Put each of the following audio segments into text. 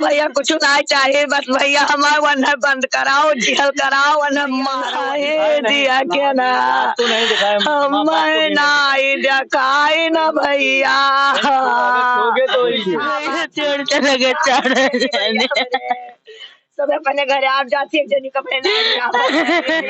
भैया कुछ ना चाहिए, बस भैया हमारे वरना बंद कराओ, जेल कराओ, वरना मारे दिया के ना मैं नाई दिखाई ना भैया चढ़ चले गए चढ़ सब अपने घर आप जाती एक जनी कपड़े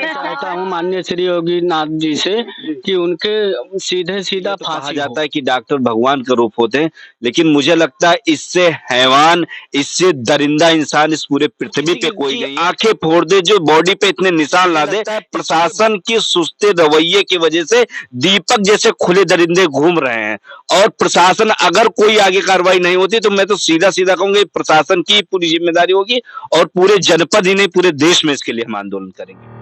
चाहता हूँ माननीय श्री योगी नाथ जी से कि उनके सीधे सीधा तो कहा फांसी जाता हो। है कि डॉक्टर भगवान का रूप होते हैं, लेकिन मुझे लगता है इससे हैवान, इससे दरिंदा इंसान इस पूरे पृथ्वी पे कोई नहीं है। आंखें फोड़ दे, जो बॉडी पे इतने निशान ला दे, प्रशासन के सुस्ते रवैये की वजह से दीपक जैसे खुले दरिंदे घूम रहे हैं। और प्रशासन अगर कोई आगे कार्रवाई नहीं होती तो मैं तो सीधा सीधा कहूंगा प्रशासन की पूरी जिम्मेदारी होगी और पूरे जनपद ही नहीं पूरे देश में इसके लिए हम आंदोलन करेंगे।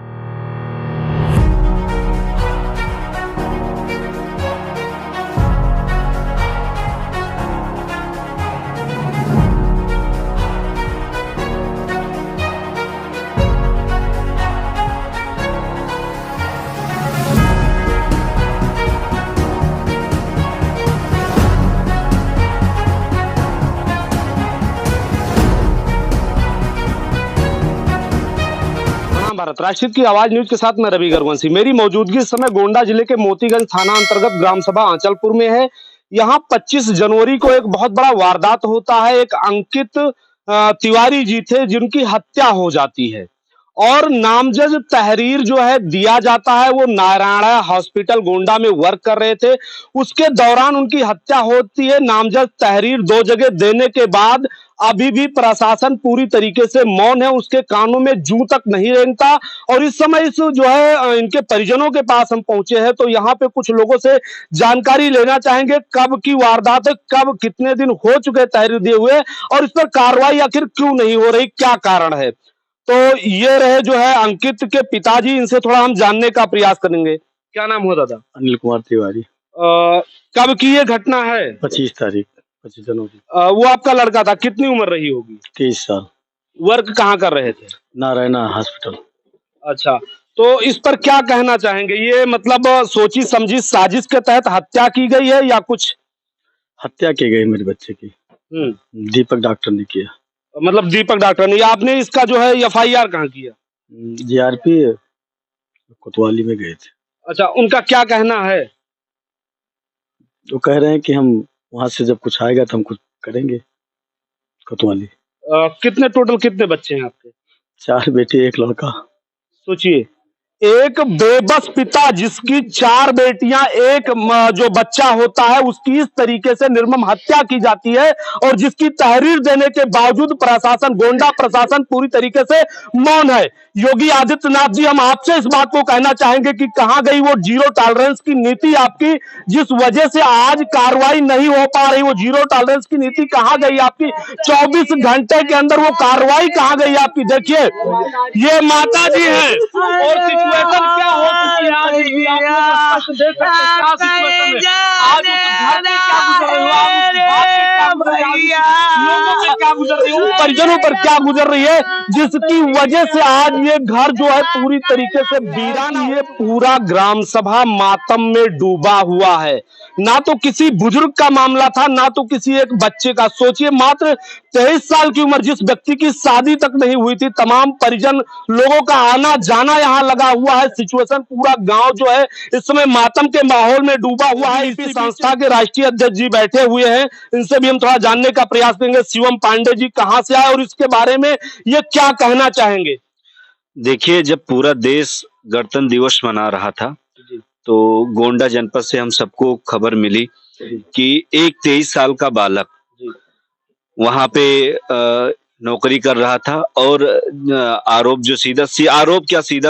भारत राष्ट्रहित की आवाज न्यूज के साथ मैं रवि गर्वंशी। मेरी मौजूदगी इस समय गोंडा जिले के मोतीगंज थाना अंतर्गत ग्राम सभा आंचलपुर में है। यहाँ 25 जनवरी को एक बहुत बड़ा वारदात होता है। एक अंकित तिवारी जी थे जिनकी हत्या हो जाती है और नामजद तहरीर जो है दिया जाता है। वो नारायणा हॉस्पिटल गोंडा में वर्क कर रहे थे, उसके दौरान उनकी हत्या होती है। नामजद तहरीर 2 जगह देने के बाद अभी भी प्रशासन पूरी तरीके से मौन है, उसके कानों में जूं तक नहीं रेंगता। और इस समय इस जो है इनके परिजनों के पास हम पहुंचे हैं, तो यहाँ पे कुछ लोगों से जानकारी लेना चाहेंगे कब की वारदात है, कब कितने दिन हो चुके तहरीर दिए हुए और इस पर कार्रवाई आखिर क्यों नहीं हो रही, क्या कारण है। तो ये रहे जो है अंकित के पिताजी, इनसे थोड़ा हम जानने का प्रयास करेंगे। क्या नाम हो दादा? अनिल कुमार तिवारी। कब की ये घटना है? 25 तारीख 25 जनवरी। वो आपका लड़का था, कितनी उम्र रही होगी? 23 साल। वर्क कहाँ कर रहे थे? नारायणा हॉस्पिटल। अच्छा, तो इस पर क्या कहना चाहेंगे? ये मतलब सोची समझी साजिश के तहत हत्या की गई है या कुछ? हत्या की गई मेरे बच्चे की। दीपक डॉक्टर ने किया। मतलब दीपक डॉक्टर ने। आपने इसका जो है FIR कहाँ किया? GRP कोतवाली में गए थे। अच्छा, उनका क्या कहना है? वो कह रहे हैं कि हम वहां से जब कुछ आएगा तो हम कुछ करेंगे कोतवाली। कितने टोटल कितने बच्चे हैं आपके? 4 बेटे 1 लड़का। सोचिए, एक बेबस पिता जिसकी 4 बेटियां, एक जो बच्चा होता है, उसकी इस तरीके से निर्मम हत्या की जाती है और जिसकी तहरीर देने के बावजूद प्रशासन, गोंडा प्रशासन पूरी तरीके से मौन है। योगी आदित्यनाथ जी, हम आपसे इस बात को कहना चाहेंगे कि कहां गई वो जीरो टॉलरेंस की नीति आपकी, जिस वजह से आज कार्रवाई नहीं हो पा रही। वो जीरो टॉलरेंस की नीति कहां गई आपकी? 24 घंटे के अंदर वो कार्रवाई कहां गई आपकी? देखिए, ये माता जी है और सिचुएशन क्या हो चुकी है आज भी आप लोग देख सकते हैं। क्या सिचुएशन है आज, उस घर में क्या गुजर रही है, लोगों पे क्या गुजर रही है, परिजनों पर क्या गुजर रही है, जिसकी वजह से आज ये घर जो है पूरी तरीके से वीरान। ये पूरा ग्राम सभा मातम में डूबा हुआ है। ना तो किसी बुजुर्ग का मामला था, ना तो किसी एक बच्चे का। सोचिए, मात्र 23 साल की उम्र, जिस व्यक्ति की शादी तक नहीं हुई थी, तमाम परिजन लोगों का आना जाना यहाँ लगा हुआ है। सिचुएशन, पूरा गांव जो है इस समय मातम के माहौल में डूबा हुआ है। इसी संस्था के राष्ट्रीय अध्यक्ष जी बैठे हुए हैं, इनसे भी हम थोड़ा जानने का प्रयास करेंगे। शिवम पांडे जी कहां से आए और इसके बारे में ये क्या कहना चाहेंगे? देखिए, जब पूरा देश गणतंत्र दिवस मना रहा था तो गोंडा जनपद से हम सबको खबर मिली कि एक 23 साल का बालक वहां पे नौकरी कर रहा था और आरोप जो सीधा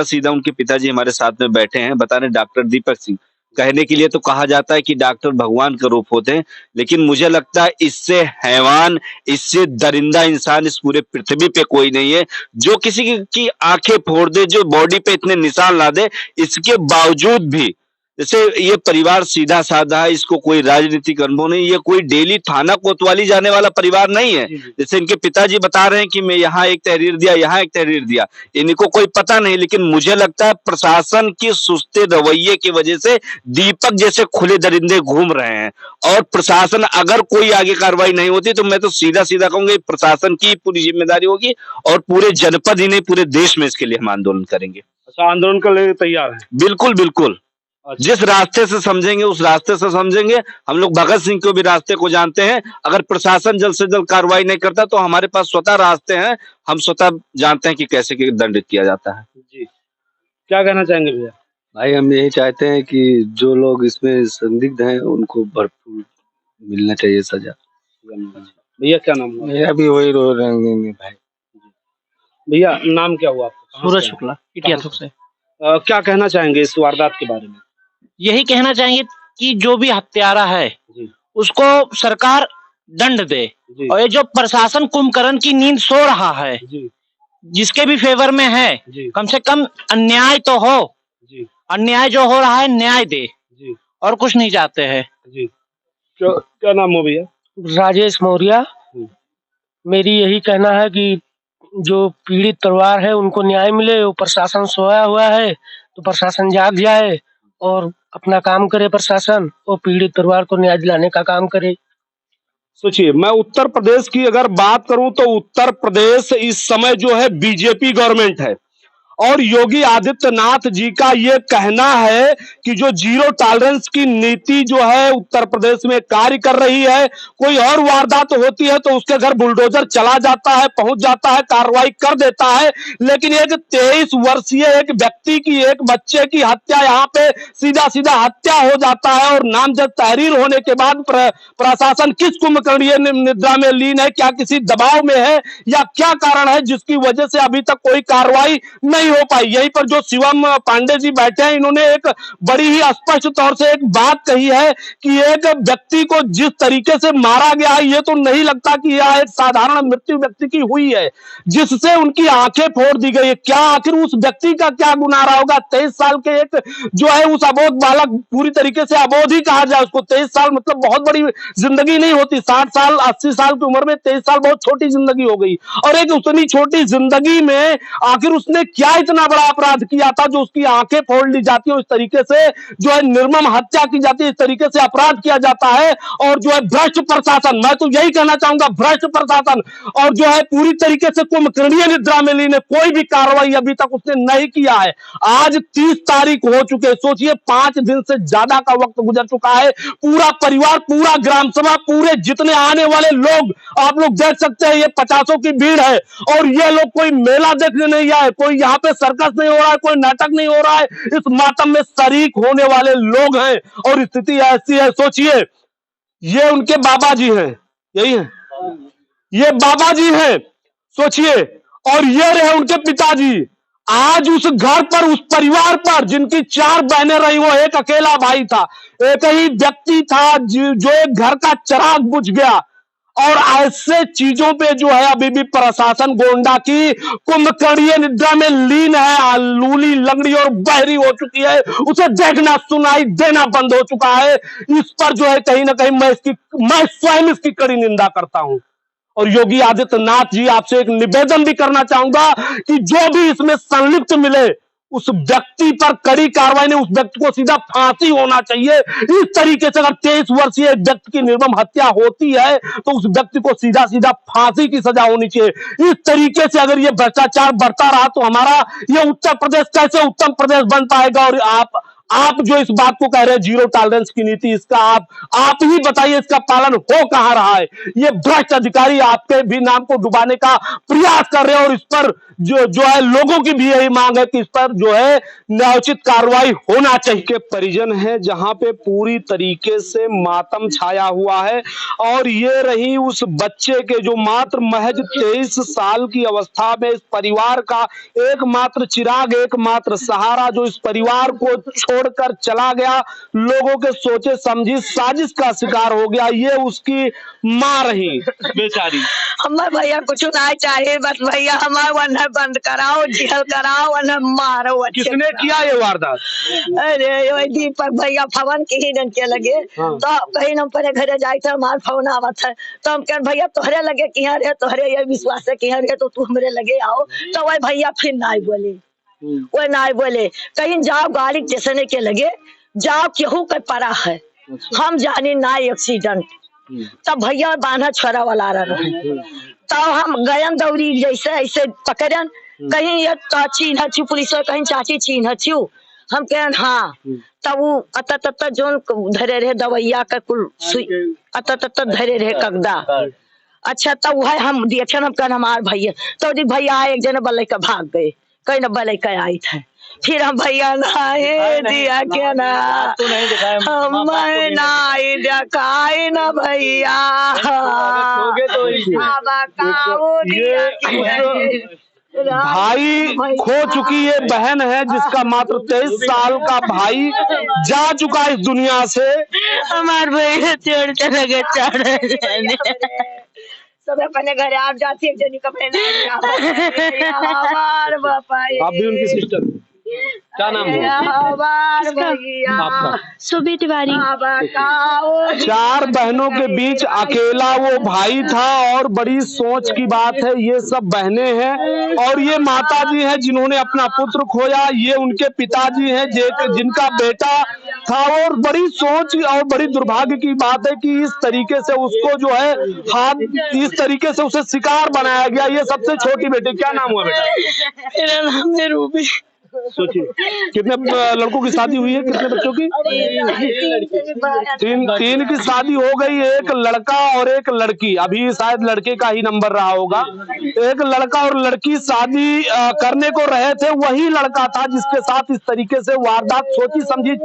सीधा उनके पिताजी हमारे साथ में बैठे हैं, बता रहे डॉक्टर दीपक सिंह। कहने के लिए तो कहा जाता है कि डॉक्टर भगवान का रूप होते हैं, लेकिन मुझे लगता है इससे हैवान, इससे दरिंदा इंसान इस पूरे पृथ्वी पे कोई नहीं है, जो किसी की आंखें फोड़ दे, जो बॉडी पे इतने निशान ला दे, इसके बावजूद भी जैसे ये परिवार सीधा साधा है, इसको कोई राजनीतिक अनुभव नहीं, ये कोई डेली थाना कोतवाली जाने वाला परिवार नहीं है। जैसे इनके पिताजी बता रहे हैं कि मैं यहाँ एक तहरीर दिया, यहाँ एक तहरीर दिया, इनको कोई पता नहीं। लेकिन मुझे लगता है प्रशासन की सुस्ते रवैये की वजह से दीपक जैसे खुले दरिंदे घूम रहे हैं। और प्रशासन अगर कोई आगे कार्रवाई नहीं होती तो मैं तो सीधा सीधा कहूंगा प्रशासन की पूरी जिम्मेदारी होगी और पूरे जनपद ही नहीं पूरे देश में इसके लिए हम आंदोलन करेंगे। अच्छा, आंदोलन के लिए तैयार है? बिल्कुल बिल्कुल, जिस रास्ते से समझेंगे उस रास्ते से समझेंगे। हम लोग भगत सिंह को भी रास्ते को जानते हैं। अगर प्रशासन जल्द से जल्द कार्रवाई नहीं करता तो हमारे पास स्वतः रास्ते हैं, हम स्वतः जानते हैं कि कैसे दंडित किया जाता है। जी, क्या कहना चाहेंगे भैया? भाई हम यही चाहते हैं कि जो लोग इसमें संदिग्ध हैं उनको भरपूर मिलना चाहिए सजा। भैया क्या नाम हुआ? मेरा भी वही रो रहे भाई। भैया नाम क्या हुआ आपका? सूरज शुक्ला इटियाथुक से। क्या कहना चाहेंगे इस वारदात के बारे में? यही कहना चाहेंगे कि जो भी हत्यारा है उसको सरकार दंड दे, और ये जो प्रशासन कुंभकर्ण की नींद सो रहा है जिसके भी फेवर में है, कम से कम अन्याय तो हो। अन्याय जो हो रहा है न्याय दे, और कुछ नहीं चाहते हैं। क्या नाम हो भैया? राजेश मौर्य। मेरी यही कहना है कि जो पीड़ित परिवार है उनको न्याय मिले। वो प्रशासन सोया हुआ है तो प्रशासन जाग जाए और अपना काम करे प्रशासन, और पीड़ित परिवार को न्याय दिलाने का काम करे। सोचिए, मैं उत्तर प्रदेश की अगर बात करूं तो उत्तर प्रदेश इस समय जो है बीजेपी गवर्नमेंट है, और योगी आदित्यनाथ जी का ये कहना है कि जो जीरो टॉलरेंस की नीति जो है उत्तर प्रदेश में कार्य कर रही है, कोई और वारदात होती है तो उसके घर बुलडोजर चला जाता है, पहुंच जाता है, कार्रवाई कर देता है। लेकिन एक 23 वर्षीय एक व्यक्ति की, एक बच्चे की हत्या यहाँ पे सीधा सीधा हत्या हो जाता है, और नामजद तहरीर होने के बाद प्रशासन किस कुंभकर्णीय निद्रा में लीन है? क्या किसी दबाव में है या क्या कारण है जिसकी वजह से अभी तक कोई कार्रवाई नहीं हो पाई? यहीं पर जो शिवम पांडे जी बैठे हैं, इन्होंने एक बड़ी ही स्पष्ट तौर से एक बात कही है कि एक व्यक्ति को जिस तरीके से मारा गया है, ये तो नहीं लगता कि यह एक साधारण मृत्यु व्यक्ति की हुई है, जिससे उनकी आंखें फोड़ दी गई है। क्या आखिर उस व्यक्ति का क्या गुनाह रहा होगा? 23 साल के एक जो है उस अबोध बालक, पूरी तरीके से अबोध ही कहा जाए उसको। 23 साल मतलब बहुत बड़ी जिंदगी नहीं होती। 60 साल 80 साल की उम्र में 23 साल बहुत छोटी जिंदगी हो गई, और एक उतनी छोटी जिंदगी में आखिर उसने क्या इतना बड़ा अपराध किया था जो उसकी आंखें फोड़ ली जाती है, इस तरीके से जो है निर्मम हत्या की जाती है, इस तरीके से अपराध किया जाता है। और जो है भ्रष्ट प्रशासन, मैं तो यही कहना चाहूंगा, भ्रष्ट प्रशासन, और जो है पूरी तरीके से कुंभकर्णीय निद्रा में लीन है। कोई भी कार्रवाई अभी तक उसने नहीं किया है। आज 30 तारीख हो चुके, सोचिए 5 दिन से ज्यादा का वक्त गुजर चुका है। पूरा परिवार, पूरा ग्राम सभा, पूरे जितने आने वाले लोग आप लोग देख सकते हैं, ये 50 की भीड़ है, और ये लोग कोई मेला देखने नहीं आए, कोई यहाँ पे सर्कस नहीं हो रहा है, कोई नाटक नहीं हो रहा है, इस मातम में शरीक होने वाले लोग हैं। और स्थिति ऐसी है, सोचिए ये उनके बाबा जी हैं, यही है, ये बाबा जी हैं, सोचिए, और ये रहे उनके पिताजी। आज उस घर पर, उस परिवार पर, जिनकी 4 बहनें रही, वो एक अकेला भाई था, एक ही व्यक्ति था जो एक घर का चिराग बुझ गया। और ऐसे चीजों पे जो है अभी भी प्रशासन गोंडा की कुंभकर्णीय निद्रा में लीन है, लूली लंगड़ी और बहरी हो चुकी है, उसे देखना सुनाई देना बंद हो चुका है। इस पर जो है कहीं ना कहीं मैं स्वयं इसकी कड़ी निंदा करता हूं। और योगी आदित्यनाथ जी, आपसे एक निवेदन भी करना चाहूंगा कि जो भी इसमें संलिप्त मिले उस व्यक्ति पर कड़ी कार्रवाई नहीं, उस व्यक्ति को सीधा फांसी होना चाहिए। इस तरीके से अगर 23 वर्षीय व्यक्ति की निर्मम हत्या होती है तो उस व्यक्ति को सीधा सीधा फांसी की सजा होनी चाहिए। इस तरीके से अगर ये भ्रष्टाचार बढ़ता रहा तो हमारा ये उत्तर प्रदेश कैसे उत्तम प्रदेश बन पाएगा? और आप जो इस बात को कह रहे हैं जीरो टॉलरेंस की नीति, इसका आप ही बताइए, इसका पालन हो कहां रहा है? ये भ्रष्ट अधिकारी आपके भी नाम को डुबाने का प्रयास कर रहे हैं, और इस पर जो है लोगों की भी यही मांग है कि इस पर जो है न्यायोचित कार्रवाई होना चाहिए। के परिजन है जहां पे पूरी तरीके से मातम छाया हुआ है, और ये रही उस बच्चे के जो मात्र महज 23 साल की अवस्था में इस परिवार का एकमात्र चिराग, एकमात्र सहारा, जो इस परिवार को छोड़ छोड़कर चला गया, लोगों के सोचे समझी साजिश का शिकार हो गया। ये उसकी माँ रही बेचारी। हमार भैया कुछ ना चाहिए, बस भैया हमार वन्ना बंद कराओ, जेल कराओ, वन्ना मारो अच्छे। किसने किया ये वारदात? अरे वही दीपक भैया फवन के ही के लगे। तो कहीं हम परे घरे जाए थे, हमार फोन आवत है, तो हम कह भैया तोहरे लगे कि रे, तोहरे ये विश्वास है कि रे, तो तू हमरे लगे आओ। तो वही भैया फिर ना बोले, वो ना बोले, कहीं जाओ गाड़ी स्टेशन के लगे जाओ, केहू कर पड़ा है, हम जाने ना एक्सीडेंट। तब भैया बांधा छोरा वाला रहे, तब हम गयन दौड़ी जैसे ऐसे पकड़न, कहीं ये चिन्ह छू पुलिस, कहीं चाची चिन्ह छू, हम कहें हाँ। तब वो अत जोन धरे रहे दवैया का कुल अत धरे रहे कगदा। अच्छा तब वह हम देखे, हम कहन हमार भैया, तो भैया एक जने बल्ले का भाग गए, कहीं न बल्ले का आई थे। फिर हम भैया नहाए दिया के ना, हम नहाए दिखाई न भैया, भाई खो चुकी ये बहन है जिसका मात्र 23 साल का भाई जा चुका इस दुनिया से। हमार भैया छोड़ के लगे चढ़े सब अपने घरे आप जाती, एक जनी कपड़े हमार बापा। आप भी उनकी सिस्टर, क्या नाम है आपका? सुबह तिवारी। 4 बहनों के बीच अकेला वो भाई था, और बड़ी सोच की बात है, ये सब बहनें हैं और ये माता जी हैं जिन्होंने अपना पुत्र खोया, ये उनके पिताजी हैं जिनका बेटा था। और बड़ी सोच और बड़ी दुर्भाग्य की बात है कि इस तरीके से उसको जो है हाथ, इस तरीके से उसे शिकार बनाया गया। ये सबसे छोटी बेटी, क्या नाम हुआ बेटा? मेरा नाम है रूबी। सोचिए कितने लड़कों की शादी हुई है, कितने बच्चों की? 3 की शादी हो गई, एक लड़का और एक लड़की, अभी शायद लड़के का ही नंबर रहा होगा। एक लड़का और लड़की शादी करने को रहे थे, वही लड़का था जिसके साथ इस तरीके से वारदात सोची समझी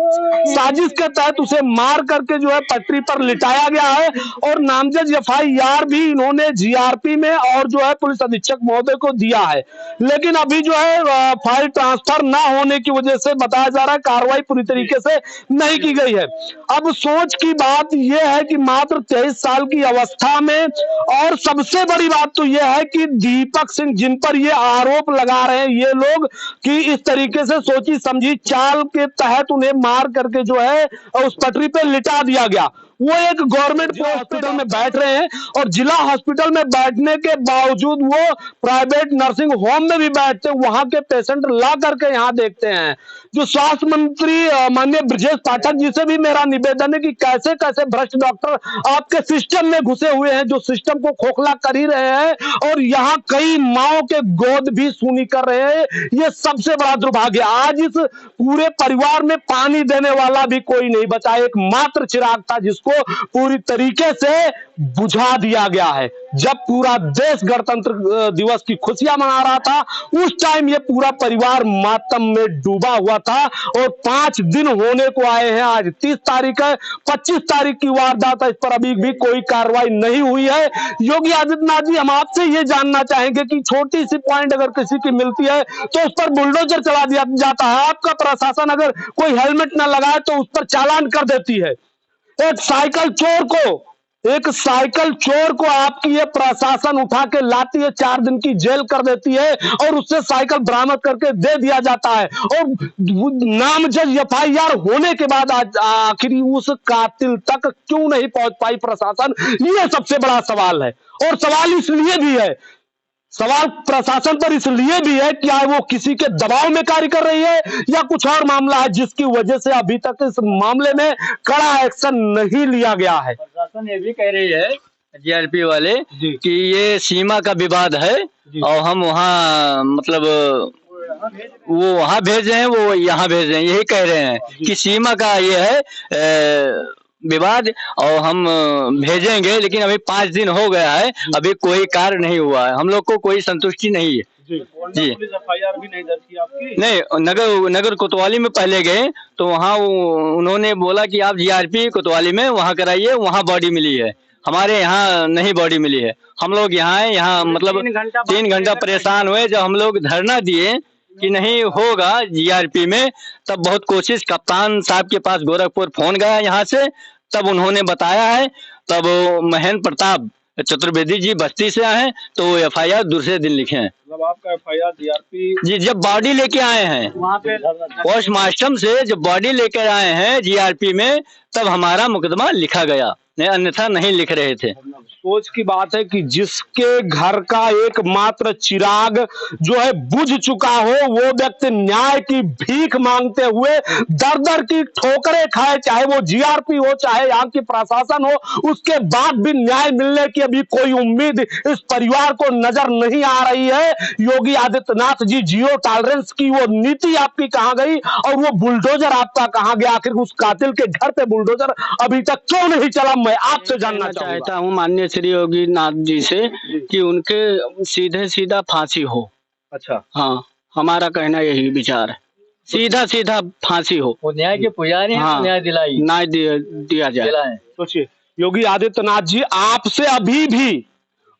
साजिश के तहत उसे मार करके जो है पटरी पर लिटाया गया है। और नामजद FIR भी इन्होंने GRP में और जो है पुलिस अधीक्षक महोदय को दिया है, लेकिन अभी जो है फाइल ट्रांसफर ना होने की वजह से बताया जा रहा है कार्रवाई पूरी तरीके से नहीं की गई है। अब सोच की बात यह है कि मात्र 23 साल की अवस्था में, और सबसे बड़ी बात तो यह है कि दीपक सिंह जिन पर ये आरोप लगा रहे हैं ये लोग कि इस तरीके से सोची समझी चाल के तहत उन्हें मार करके जो है उस पटरी पे लिटा दिया गया। वो एक गवर्नमेंट हॉस्पिटल में बैठ रहे हैं, और जिला हॉस्पिटल में बैठने के बावजूद वो प्राइवेट नर्सिंग होम में भी बैठते, वहां के पेशेंट ला करके यहाँ देखते हैं। जो स्वास्थ्य मंत्री माननीय ब्रजेश पाठक जी से भी मेरा निवेदन है कि कैसे कैसे भ्रष्ट डॉक्टर आपके सिस्टम में घुसे हुए हैं, जो सिस्टम को खोखला कर ही रहे हैं, और यहाँ कई माओ के गोद भी सूनी कर रहे हैं। ये सबसे बड़ा दुर्भाग्य। आज इस पूरे परिवार में पानी देने वाला भी कोई नहीं बचा, एक मात्र चिराग था जिसको पूरी तरीके से बुझा दिया गया है। जब पूरा देश गणतंत्र दिवस की खुशियां मना रहा था, उस टाइम ये पूरा परिवार मातम में डूबा हुआ था, और 5 दिन होने को आए हैं। आज 30 तारीख है, 25 तारीख की वारदात है, इस पर अभी भी कोई कार्रवाई नहीं हुई है। योगी आदित्यनाथ जी, हम आपसे ये जानना चाहेंगे कि छोटी सी पॉइंट अगर किसी की मिलती है तो उस पर बुलडोजर चला दिया जाता है, आपका प्रशासन अगर कोई हेलमेट न लगाए तो उस पर चालान कर देती है। एक साइकिल चोर को आपकी ये प्रशासन उठा के लाती है, 4 दिन की जेल कर देती है, और उससे साइकिल बरामद करके दे दिया जाता है। और नामजद FIR होने के बाद आखिर उस कातिल तक क्यों नहीं पहुंच पाई प्रशासन, ये सबसे बड़ा सवाल है। और सवाल इसलिए भी है, सवाल प्रशासन पर इसलिए भी है कि वो किसी के दबाव में कार्य कर रही है या कुछ और मामला है जिसकी वजह से अभी तक इस मामले में कड़ा एक्शन नहीं लिया गया है। प्रशासन ये भी कह रही है GRP वाले कि ये सीमा का विवाद है, और हम वहाँ मतलब वो वहाँ भेज रहे हैं, वो यहाँ भेज रहे हैं, यही कह रहे हैं कि सीमा का ये है विवाद, और हम भेजेंगे। लेकिन अभी 5 दिन हो गया है, अभी कोई कार्य नहीं हुआ है, हम लोग को कोई संतुष्टि नहीं है जी। FIR भी नहीं दर्ज की आपकी? नहीं, नगर कोतवाली में पहले गए तो वहाँ उन्होंने बोला कि आप GRP कोतवाली में वहाँ कराइए, वहाँ बॉडी मिली है, हमारे यहाँ नहीं बॉडी मिली है। हम लोग यहाँ मतलब 3 घंटा परेशान हुए, जब हम लोग धरना दिए कि नहीं होगा जीआरपी में, तब बहुत कोशिश कप्तान साहब के पास गोरखपुर फोन गया यहाँ से, तब उन्होंने बताया है। तब महेंद्र प्रताप चतुर्वेदी जी बस्ती से आए हैं, तो एफआईआर दूसरे दिन लिखे हैं। मतलब आपका एफआईआर जीआरपी जी जब बॉडी लेके आए हैं वहाँ पे पोस्टमार्टम से, जब बॉडी लेकर आए हैं जीआरपी में, तब हमारा मुकदमा लिखा गया, नहीं अन्यथा नहीं लिख रहे थे। सोच की बात है कि जिसके घर का एकमात्र चिराग जो है बुझ चुका हो, वो व्यक्ति न्याय की भीख मांगते हुए दर दर की ठोकरें खाए, चाहे वो जीआरपी हो चाहे यहाँ की प्रशासन हो, उसके बाद भी न्याय मिलने की अभी कोई उम्मीद इस परिवार को नजर नहीं आ रही है। योगी आदित्यनाथ जी, जीरो टॉलरेंस की वो नीति आपकी कहां गई और वो बुलडोजर आपका कहां गया? आखिर उस कातिल के घर पे बुलडोजर अभी तक क्यों नहीं चला? मैं आपसे जानना चाहता हूँ माननीय श्री योगी नाथ जी से कि उनके सीधे सीधा फांसी हो। अच्छा, हाँ, हमारा कहना यही विचार है, सीधा सीधा फांसी हो। वो न्याय के पुजारी हैं, हाँ, न्याय दिलाई न्याय दिया जाए। सोचिए योगी आदित्यनाथ जी, आपसे अभी भी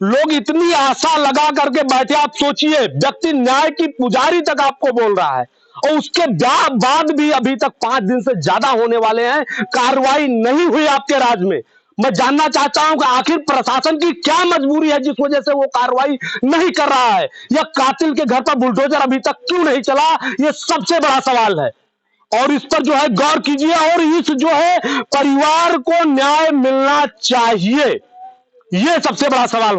लोग इतनी आशा लगा करके बैठे। आप सोचिए, व्यक्ति न्याय की पुजारी तक आपको बोल रहा है और उसके बाद भी अभी तक 5 दिन से ज्यादा होने वाले हैं, कार्रवाई नहीं हुई आपके राज्य में। मैं जानना चाहता हूं कि आखिर प्रशासन की क्या मजबूरी है जिस वजह से वो कार्रवाई नहीं कर रहा है, या कातिल के घर पर बुलडोजर अभी तक क्यों नहीं चला? ये सबसे बड़ा सवाल है और इस पर जो है गौर कीजिए और इस जो है परिवार को न्याय मिलना चाहिए, ये सबसे बड़ा सवाल